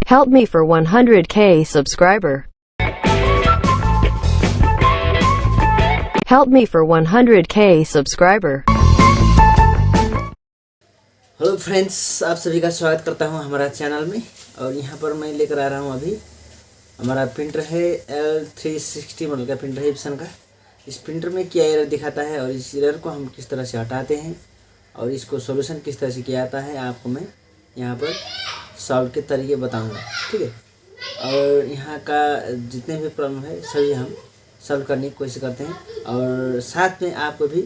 Help me for 100K subscriber. Help me for 100K subscriber. Hello friends, आप सभी का स्वागत करता हूं हमारा चैनल में। और यहां पर मैं लेकर आ रहा हूं अभी हमारा प्रिंटर है L360 मॉडल का प्रिंटर है इप्सन का। इस प्रिंटर में क्या एरर दिखाता है और इस एरर को हम किस तरह से हटाते हैं और इसको सॉल्यूशन किस तरह से किया जाता है, आपको मैं यहाँ पर सॉल्व के तरीके बताऊंगा, ठीक है। और यहाँ का जितने भी प्रॉब्लम है सभी हम सॉल्व करने की कोशिश करते हैं और साथ में आपको भी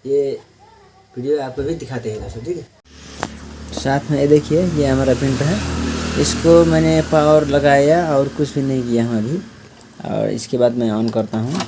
ये वीडियो आपको भी दिखाते हैं दोस्तों, ठीक है। साथ में ये देखिए, ये हमारा प्रिंटर है। इसको मैंने पावर लगाया और कुछ भी नहीं किया हूँ अभी। और इसके बाद मैं ऑन करता हूँ।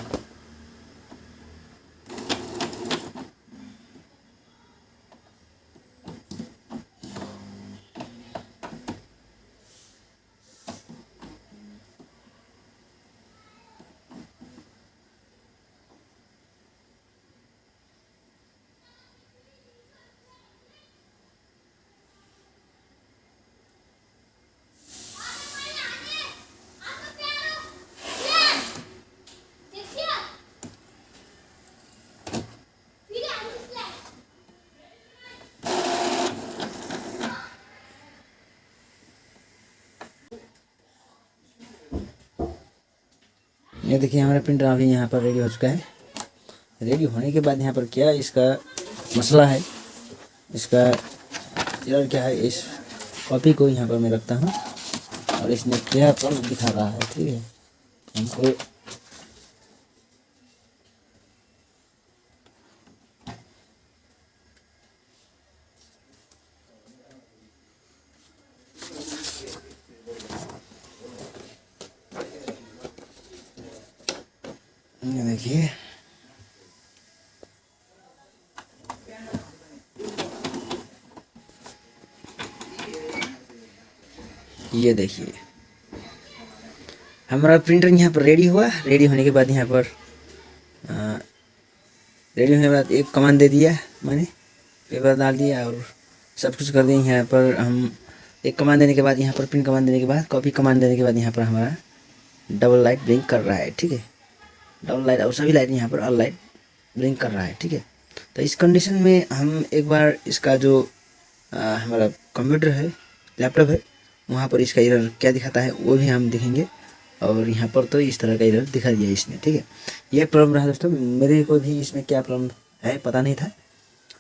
ये देखिए, हमारा प्रिंटर अभी यहाँ पर रेडी हो चुका है। रेडी होने के बाद यहाँ पर क्या इसका मसला है, इसका एरर क्या है, इस कॉपी को यहाँ पर मैं रखता हूँ और इसमें क्या प्रॉब्लम दिखा रहा है, ठीक है। हमको ये देखिए, ये देखिए हमारा प्रिंटर यहाँ पर रेडी हुआ। रेडी होने के बाद यहाँ पर रेडी होने के बाद एक कमांड दे दिया मैंने, पेपर डाल दिया और सब कुछ कर दिया। यहाँ पर हम एक कमांड देने के बाद, यहाँ पर प्रिंट कमांड देने के बाद, कॉपी कमांड देने के बाद यहाँ पर हमारा डबल लाइट ब्लिंक कर रहा है, ठीक है। डबल लाइट और सभी लाइट यहाँ पर ऑल लाइट ब्लिंक कर रहा है, ठीक है। तो इस कंडीशन में हम एक बार इसका जो हमारा कंप्यूटर है, लैपटॉप है, वहाँ पर इसका एरर क्या दिखाता है वो भी हम देखेंगे। और यहाँ पर तो इस तरह का एरर दिखा दिया इसने, ठीक है। ये प्रॉब्लम रहा दोस्तों, मेरे को भी इसमें क्या प्रॉब्लम है पता नहीं था,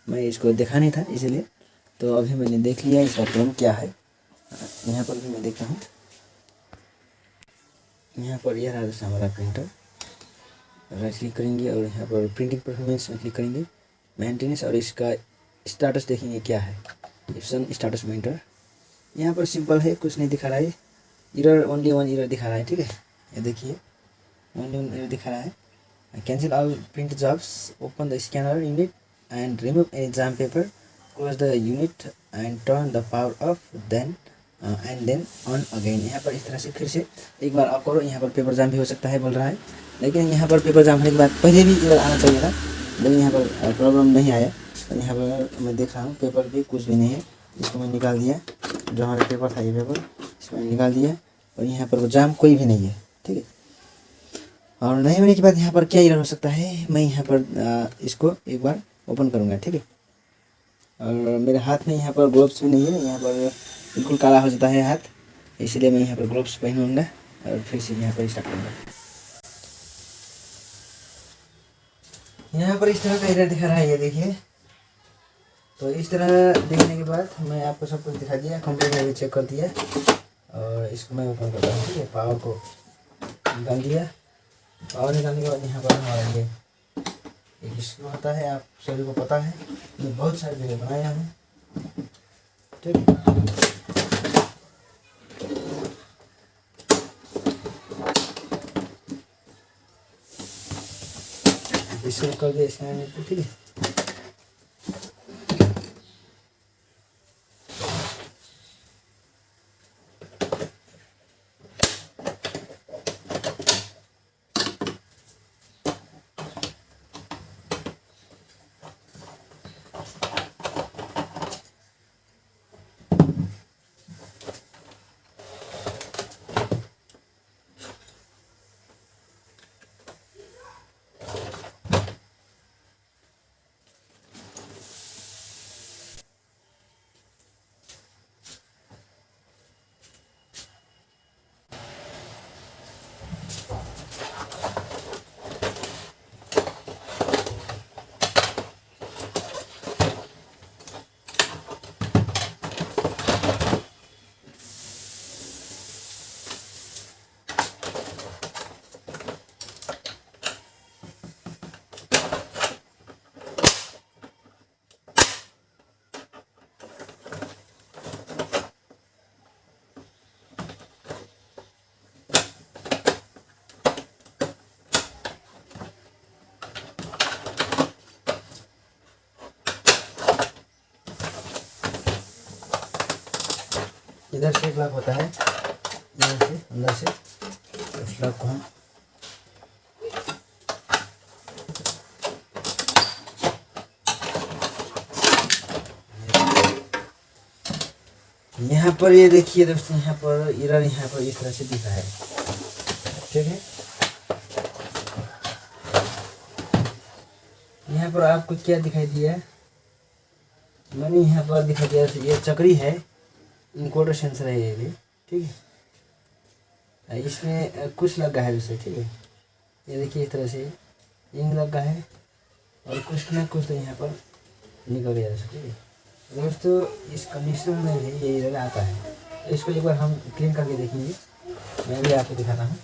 मैं इसको देखा नहीं था, इसलिए तो अभी मैंने देख लिया इसका प्रॉब्लम क्या है। यहाँ पर भी मैं देखता हूँ। यहाँ पर यह रहा दोस्तों हमारा प्रिंटर। राइट क्लिक करेंगे और यहाँ पर प्रिंटिंग परफॉर्मेंस में क्लिक करेंगे, मेंटेनेंस, और इसका स्टेटस देखेंगे क्या है, इप्सन स्टेटस मेंटर। यहाँ पर सिंपल है, कुछ नहीं दिखा रहा है, एरर ओनली वन एरर दिखा रहा है, ठीक है। ये देखिए, ओनली वन एरर दिखा रहा है। Cancel all print jobs, open the scanner unit and remove exam paper, close the unit and turn the power off, then and then on again. यहाँ पर इस तरह से फिर से एक बार ऑफ करो। यहाँ पर पेपर जाम भी हो सकता है बोल रहा है, लेकिन यहाँ पर पेपर जाम होने के बाद पहले भी एरर आना चाहिए था, लेकिन यहाँ पर प्रॉब्लम नहीं आया। तो यहाँ पर मैं देख रहा हूँ पेपर भी कुछ भी नहीं है। इसको मैं निकाल दिया, जो हमारा पेपर था ये पेपर, इसको मैं निकाल दिया और यहाँ पर जाम कोई भी नहीं है, ठीक है। और नहीं होने के बाद यहाँ पर क्या एरर हो सकता है, मैं यहाँ पर इसको एक बार ओपन करूँगा, ठीक है। और मेरे हाथ में यहाँ पर ग्लोव्स भी नहीं है, यहाँ पर बिल्कुल काला हो जाता है हाथ, इसलिए मैं यहाँ पर ग्लोव्स पहनूँगा और फिर से यहाँ पर स्टार्ट करूँगा। यहाँ पर इस तरह का एरर दिखा रहा है, ये देखिए। तो इस तरह देखने के बाद मैं आपको सब कुछ दिखा दिया, कंप्लीट है, चेक कर दिया और इसको मैं ओपन करता हूँ, ठीक है। पावर को निकाल दिया। पावर निकालने के बाद यहाँ पर हमारा ये एक स्क्रू होता है, आप सभी को पता है, ये बहुत सारे जगह बनाया है, ठीक है। इसको कर दिया इसमें, ठीक है। इधर से एक लॉक होता है, यहाँ से अंदर से, उस लॉक को हम यहाँ पर ये देखिए दोस्तों, यहाँ पर एरर यहाँ पर इस तरह से दिखा है, ठीक है। यहाँ पर आपको क्या दिखाई दिया, मैंने यहाँ पर दिखा दिया ये चक्री है, इनकोडर सेंसर है ये भी, ठीक है। इसमें कुछ लगा है जैसे, ठीक है। ये देखिए इस तरह से इंक लगा है और कुछ ना कुछ तो यहाँ पर निकल गया जैसे, ठीक है दोस्तों। इस कंडीशन में भी ये एरर आता है, इसको एक बार हम क्लीन करके देखेंगे, मैं भी आपको दिखाता हूँ।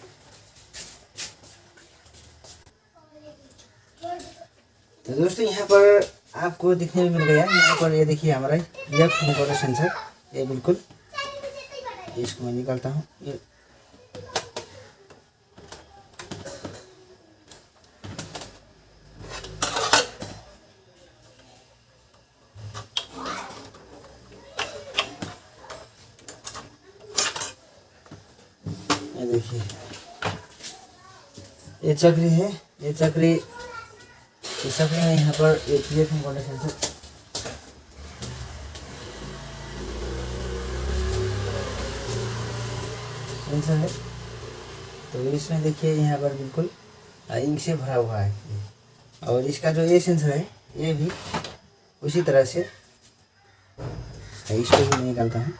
तो दोस्तों यहाँ पर आपको दिखने में मिल गया, यहाँ पर ये देखिए हमारा लेफ्ट इनकोडर सेंसर, ये बिल्कुल, इसको मैं निकालता हूँ। ये देखिए ये चक्री है, ये चक्री में यहाँ पर एक लेफ्ट इनकोडर सेंसर है। तो इसमें देखिए यहाँ पर बिल्कुल इंक से भरा हुआ है, और इसका जो ये सेंसर है ये भी उसी तरह से है। इसको भी मैं निकालता हूँ।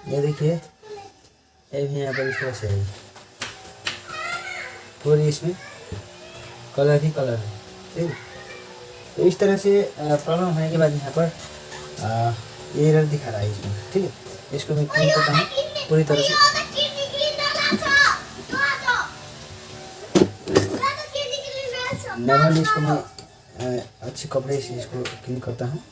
ये देखिए ये भी यहाँ पर इस तरह से है, पूरी इसमें कलर ही कलर है, ठीक। तो इस तरह से प्रॉब्लम होने के बाद यहाँ पर ये एरर दिखा रहा है इसमें, ठीक है। इसको मैं क्लीन करता हूँ पूरी तरह से। नॉर्मली इसको मैं अच्छे कपड़े से इसको क्लीन करता हूँ।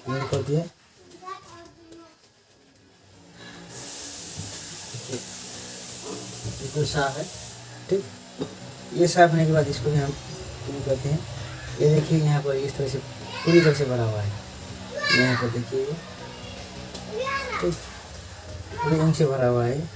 क्लीन कर दिया, बिल्कुल साफ है, ठीक। ये साफ होने के बाद इसको भी हम क्लीन करते हैं। ये देखिए यहाँ पर इस तरह से पूरी तरह से भरा हुआ है, यहाँ पर देखिए ये, ठीक, पूरी इंक से भरा हुआ है।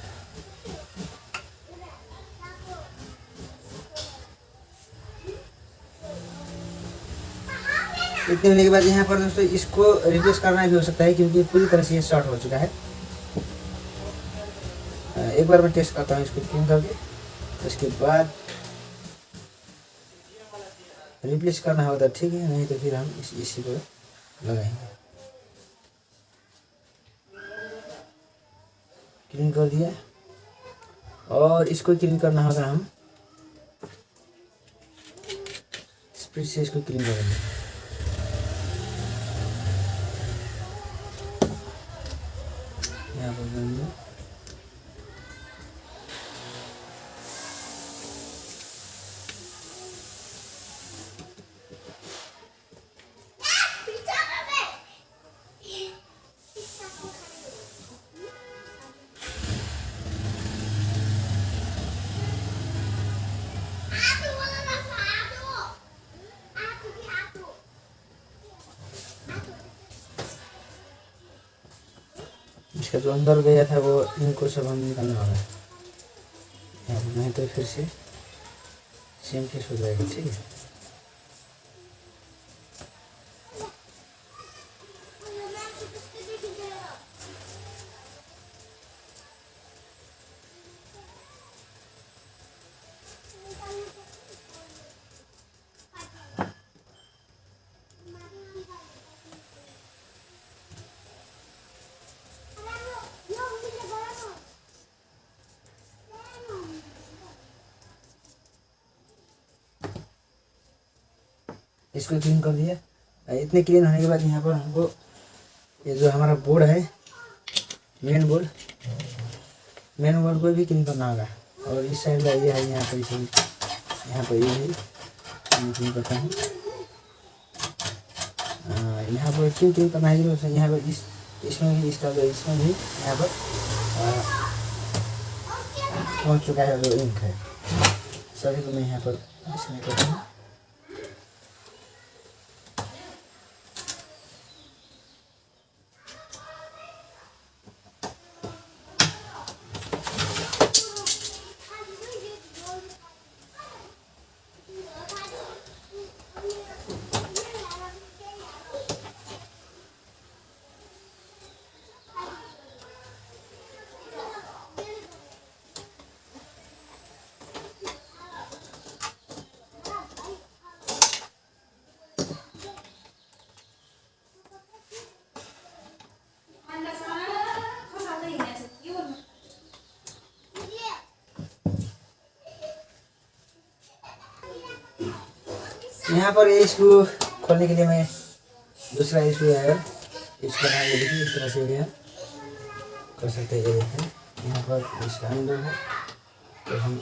इतने होने के बाद यहाँ पर दोस्तों इसको रिप्लेस करना भी हो सकता है, क्योंकि पूरी तरह से ये शॉर्ट हो चुका है। एक बार मैं टेस्ट करता हूँ इसको क्लीन करके, उसके बाद रिप्लेस करना होगा, ठीक है, नहीं तो फिर हम इसी को लगाएंगे। क्लीन कर दिया, और इसको क्लीन करना होगा, हम स्पीड से इसको क्लीन करेंगे। यहाँ पर बंद, इसका जो अंदर गया था वो इनको सब हम निकालना होगा, नहीं तो फिर से सेम केस हो जाएगा, ठीक है। इसको क्लीन कर दिया। इतने क्लीन होने के बाद यहाँ पर हमको ये जो हमारा बोर्ड है, मेन बोर्ड को भी क्लीन करना होगा। और इस साइड का ये है, यहाँ पर इसे यहाँ पर ये है, क्लीन करता हूँ। यहाँ पर क्यों क्लीन करना है, यहाँ पर इसमें भी इसका जो इसमें भी यहाँ पर पहुँच चुका है जो इंक है, सभी को मैं यहाँ पर इसमें करता हूँ। यहाँ पर ये इसको खोलने के लिए मैं दूसरा इशू है, इसका नाम ये देखिए, इस तरह से गया कर सकते हैं। ये है यहाँ पर इसका हैंडल है, तो हम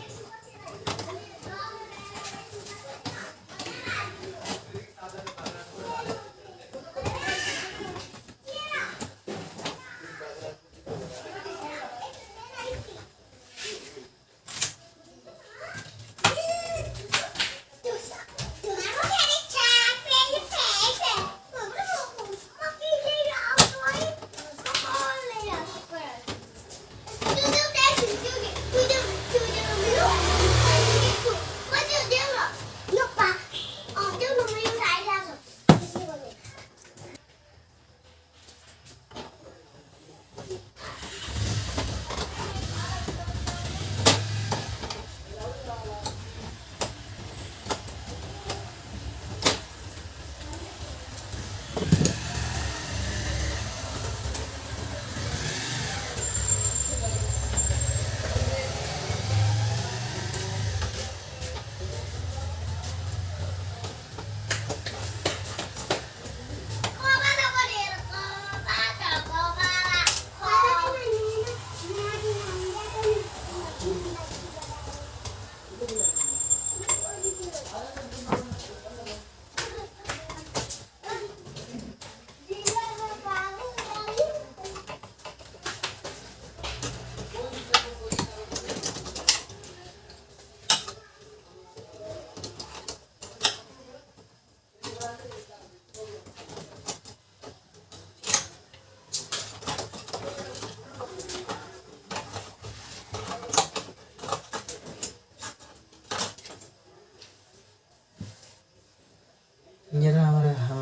ये रहा हमारा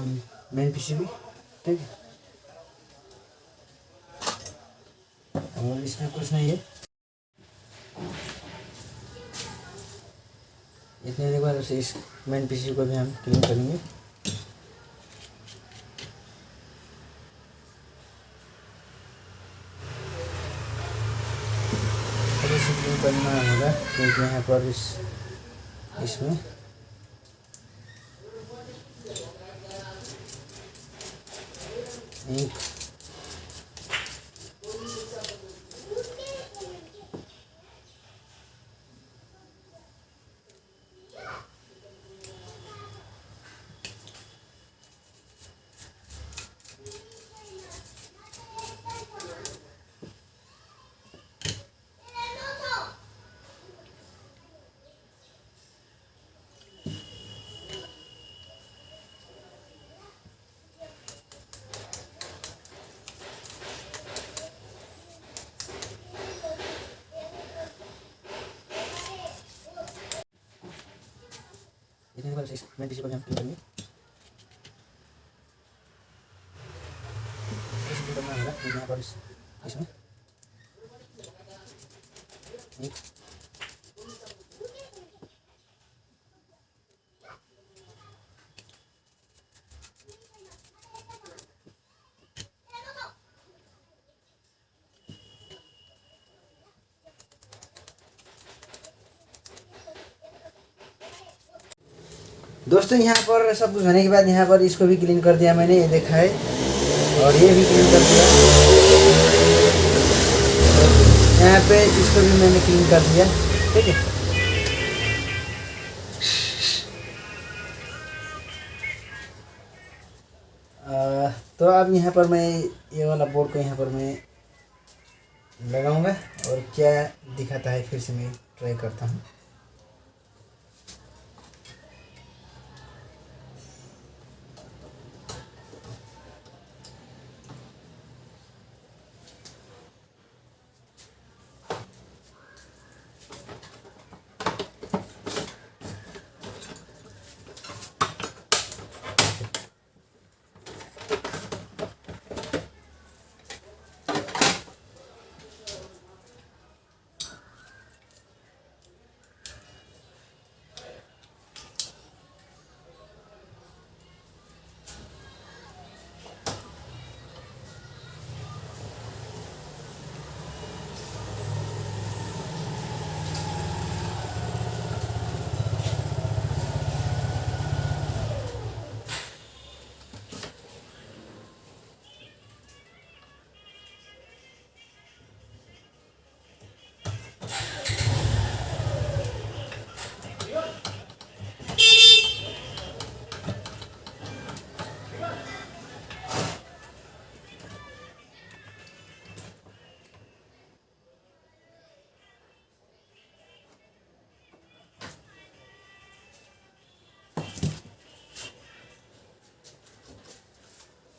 मेन पीसीबी, ठीक है। और इसमें कुछ नहीं है, इतने देर बाद उसे इस मेन पीसीबी को भी हम क्लीन करेंगे। इसे क्लीन करना होगा क्योंकि यहाँ पर इसमें इंक इतने देर बाद उसे मेन पीसीबी को भी हम क्लीन करेंगे। इसे क्लीन करना होगा क्योंकि यहाँ पर इसमें इंक दोस्तों यहाँ पर सब कुछ होने के बाद यहाँ पर इसको भी क्लीन कर दिया मैंने, ये देखा है, और ये भी क्लीन कर दिया। यहाँ पे इसको भी मैंने क्लीन कर दिया, ठीक है। तो अब यहाँ पर मैं ये वाला बोर्ड को यहाँ पर मैं लगाऊंगा और क्या दिखाता है फिर से मैं ट्राई करता हूँ।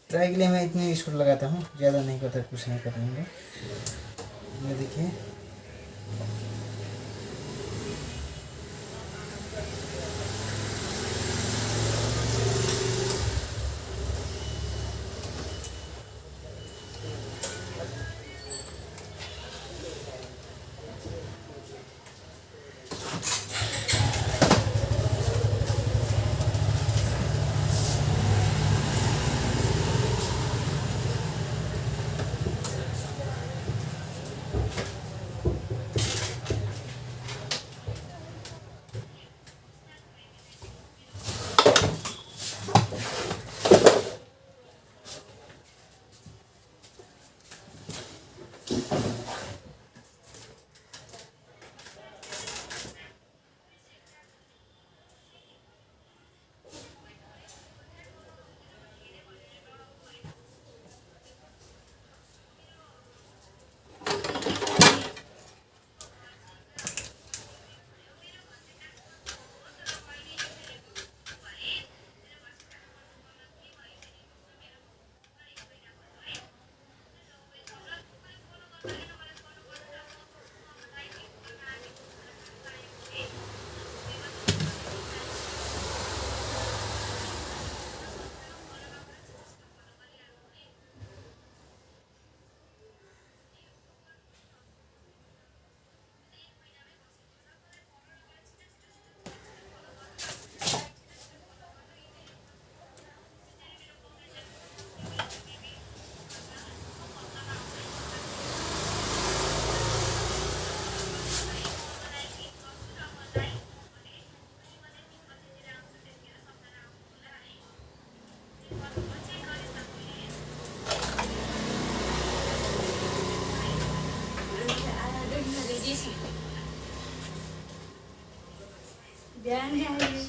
ट्राई के लिए मैं इतने स्क्रू लगाता हूँ, ज़्यादा नहीं करता, कुछ नहीं करूँगा। ये देखिए, ध्यान है।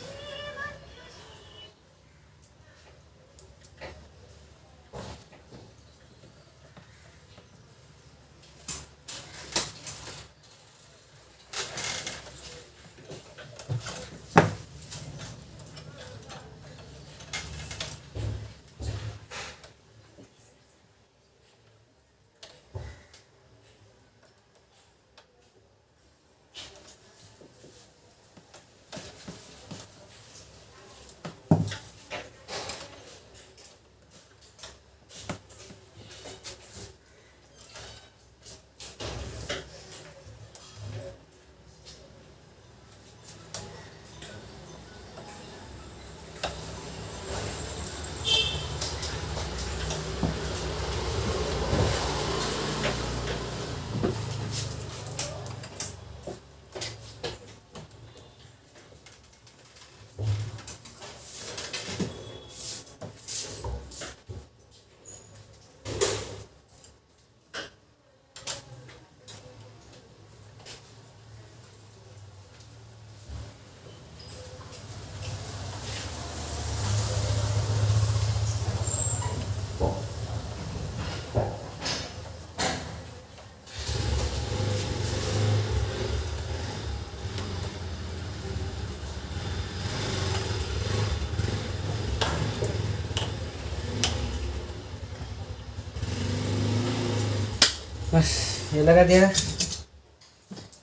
बस ये लगा दिया।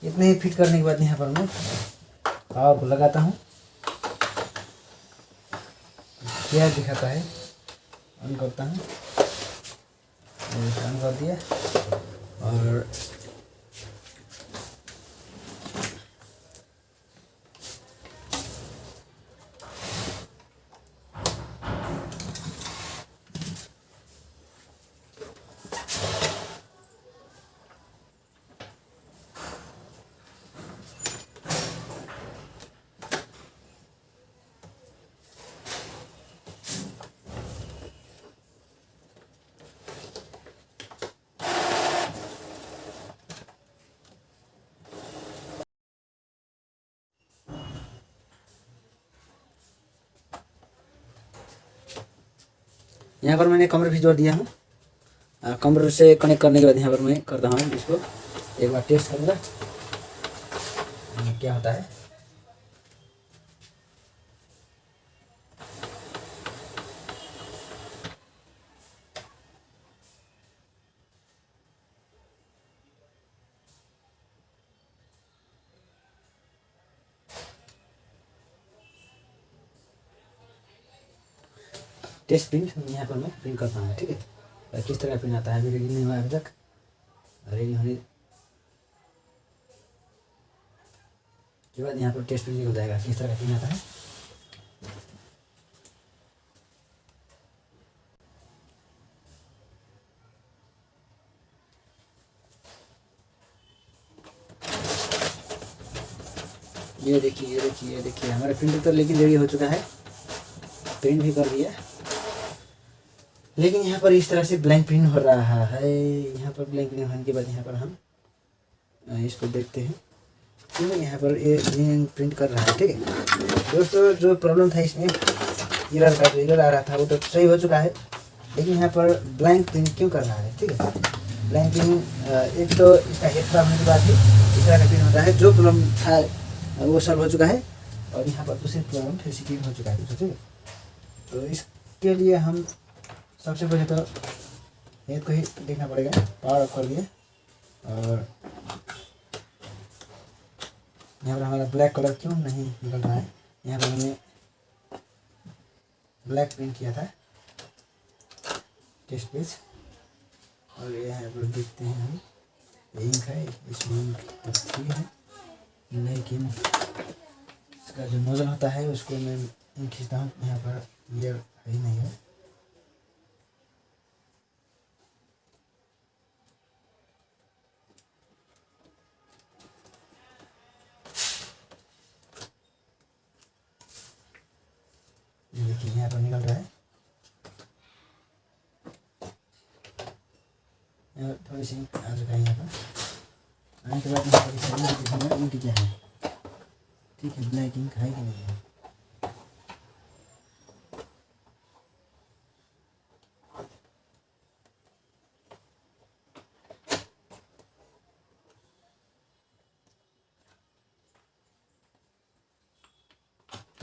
इतने ही फिट करने के बाद यहाँ पर मैं पावर को लगाता हूँ। क्या दिखाता है, ऑन करता हूँ, ऑन कर दिया। और यहाँ पर मैंने कमर भी जोड़ दिया हूँ। कमर से कनेक्ट करने के बाद यहाँ पर मैं करता हूँ इसको एक बार टेस्ट करूँगा क्या होता है। टेस्ट प्रिंट यहाँ पर मैं प्रिंट करता हूँ, ठीक है। और किस तरह प्रिंट आता है अभी रेडी नहीं हुआ अभी तक, रेडी होने के बाद यहाँ पर टेस्ट प्रिंट निकल जाएगा किस तरह का प्रिंट आता है। ये देखिए ये देखिए ये देखिए हमारा प्रिंटर तो लेकिन रेडी हो चुका है, प्रिंट भी कर दिया। लेकिन यहाँ पर इस तरह से ब्लैंक प्रिंट हो रहा है। यहाँ पर ब्लैंक प्रिंट होने के बाद यहाँ पर हम इसको देखते हैं क्यों यहाँ पर ये प्रिंट कर रहा है, ठीक है दोस्तों। जो प्रॉब्लम था इसमें एरर का जो एरर आ रहा था वो तो सही हो चुका है, लेकिन यहाँ पर ब्लैंक प्रिंट क्यों कर रहा है, ठीक है। ब्लैंक प्रिंट एक तो इसका हेड खराब होने के बाद ही इस तरह का प्रिंट होता है। जो प्रॉब्लम था वो सॉल्व हो चुका है और यहाँ पर दूसरी प्रॉब्लम फिर से क्लियर हो चुका है, ठीक है। तो इसके लिए हम सबसे पहले तो हेड को ही देखना पड़ेगा। पावर ऑफ कर दिए और यहाँ पर हमारा ब्लैक कलर क्यों नहीं निकल रहा है। यहाँ पर मैंने ब्लैक प्रिंट किया था टेस्ट पेज और यहाँ पर देखते हैं हम इंक है, इसमें इंक अच्छी है, लेकिन इसका जो नोजल होता है उसको मैं इंक खींचता हूँ, यहाँ पर ये ही नहीं है। देखिए यहाँ पर निकल रहा है, थोड़ी सी आ चुका है। यहाँ पर आने के बाद इंक क्या है, ठीक है, ब्लैक इंक है कि नहीं है।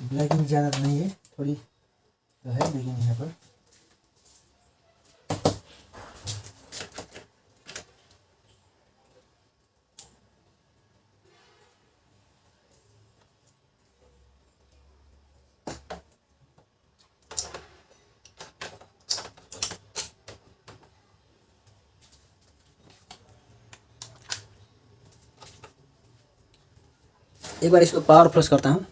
ब्लैक इंक ज़्यादा तो नहीं है, थोड़ी तो है, लेकिन यहाँ पर एक बार इसको पावर फ्लश करता हूँ।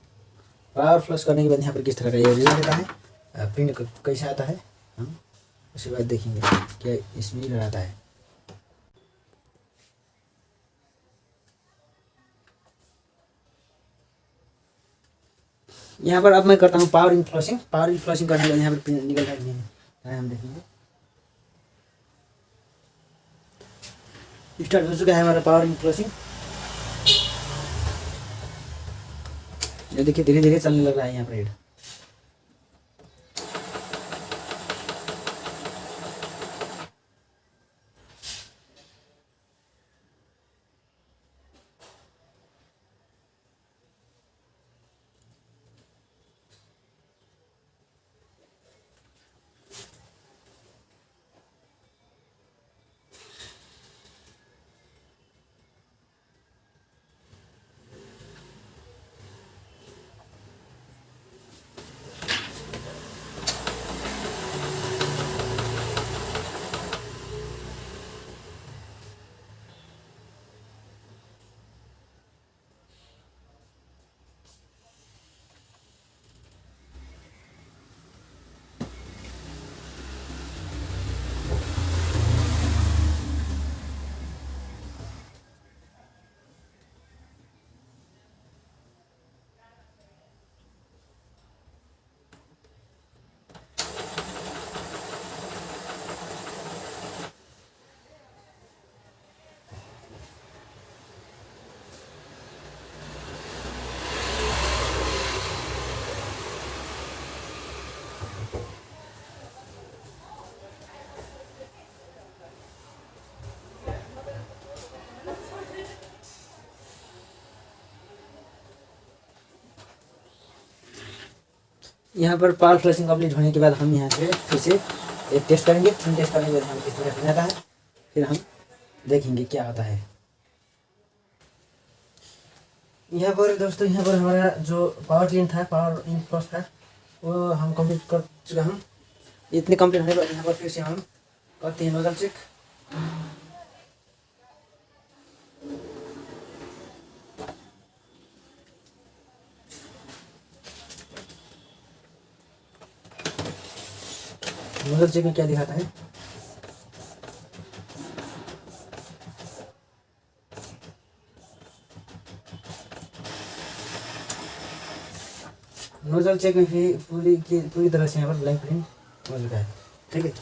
पावर फ्लश करने के बाद यहाँ पर किस तरह का ये रिजल्ट आता है, प्रिंट कैसे आता है हम उसके बाद देखेंगे क्या इसमें ही आता है। यहाँ पर अब मैं करता हूँ power in flushing. Power in flushing करने के बाद यहाँ पर प्रिंट निकल रहा है, हम देखेंगे। स्टार्ट हो चुका है हमारा पावर इन फ्लशिंग। ये देखिए धीरे धीरे चलने लग रहा है यहाँ पर हेड। यहाँ पर पावर फ्लशिंग कंप्लीट होने के बाद हम यहाँ से फिर से एक टेस्ट करेंगे। फिर टेस्ट करने के बाद हम किस तरह बन जाता है, फिर हम देखेंगे क्या होता है। यहाँ पर दोस्तों, यहाँ पर हमारा जो पावर क्लीन था, पावर इन प्लस था, वो हम कंप्लीट कर चुका हूँ। इतने कंप्लीट होने के बाद यहाँ पर फिर से हम करते हैं नोजल चेक। नोजल चेक में क्या दिखाता है, नोजल चेक में भी पूरी तरह से यहाँ पर ब्लैंक प्रिंट हो चुका है। ठीक है,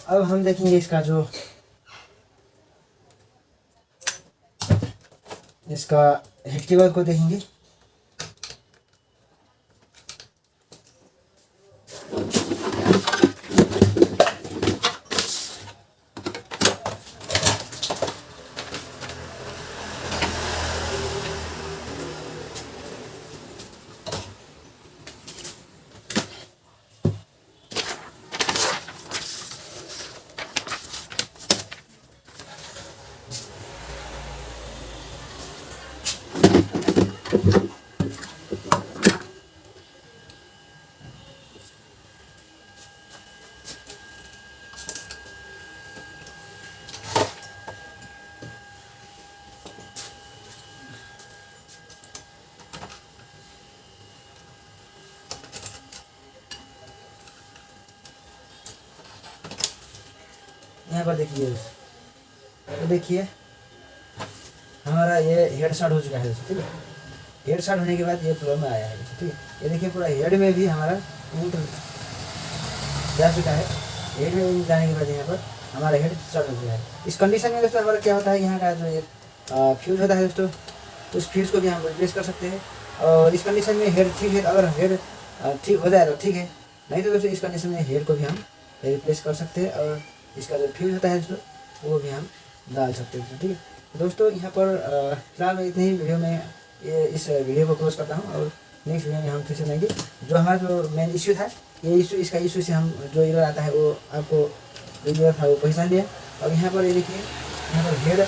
अब हम देखेंगे इसका हेड केबल को देखेंगे। यहाँ पर देखिए, तो देखिए हमारा ये हेड शॉट हो चुका है। ठीक है, हेड शॉट होने के बाद ये फ्लो में आया है। ठीक है, ये देखिए पूरा हेड में भी हमारा इंक जा चुका है। हेड में इंक जाने के बाद यहाँ पर हमारा हेड शॉट हो चुका है। इस कंडीशन में दोस्तों हमारा क्या होता है, यहाँ का जो एक फ्यूज होता है दोस्तों, उस फ्यूज को भी हम रिप्लेस कर सकते हैं। और इस कंडीशन में हेड ठीक है, अगर हेड ठीक हो जाए तो ठीक है, नहीं तो दोस्तों इस कंडीशन में हेड को भी हम रिप्लेस कर सकते हैं। और इसका जो फ्यूज होता है दोस्तों वो भी हम डाल सकते हैं। ठीक है दोस्तों, यहाँ पर फिलहाल मैं इतनी ही वीडियो में इस वीडियो को क्लोज करता हूँ। और नेक्स्ट वीडियो में हम फिर से मिलेंगे। जो हमारा जो मेन इश्यू था, ये इशू, इसका इशू से हम जो एरर आता है वो आपको जो था वो पहचान लिया। और यहाँ पर ये देखिए, यहाँ पर हेड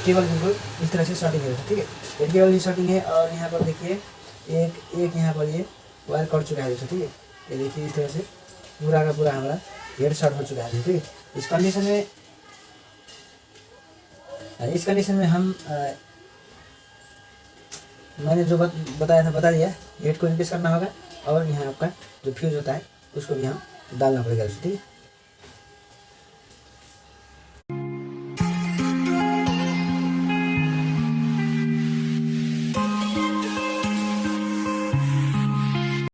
केबल बिल्कुल इस तरह से शॉर्टिंग है। ठीक है, हेड केबल भी शॉर्टिंग है। और यहाँ पर देखिए एक यहाँ पर ये वायर कट चुका है। ठीक है, ये देखिए इस तरह से पूरा का पूरा हमारा हेड शॉर्ट हो चुका है। ठीक है, इस कंडीशन में हम मैंने जो बताया था बता दिया। हेड को रिप्लेस करना होगा और यहाँ आपका जो फ्यूज होता है उसको भी हम डालना पड़ेगा। ठीक है।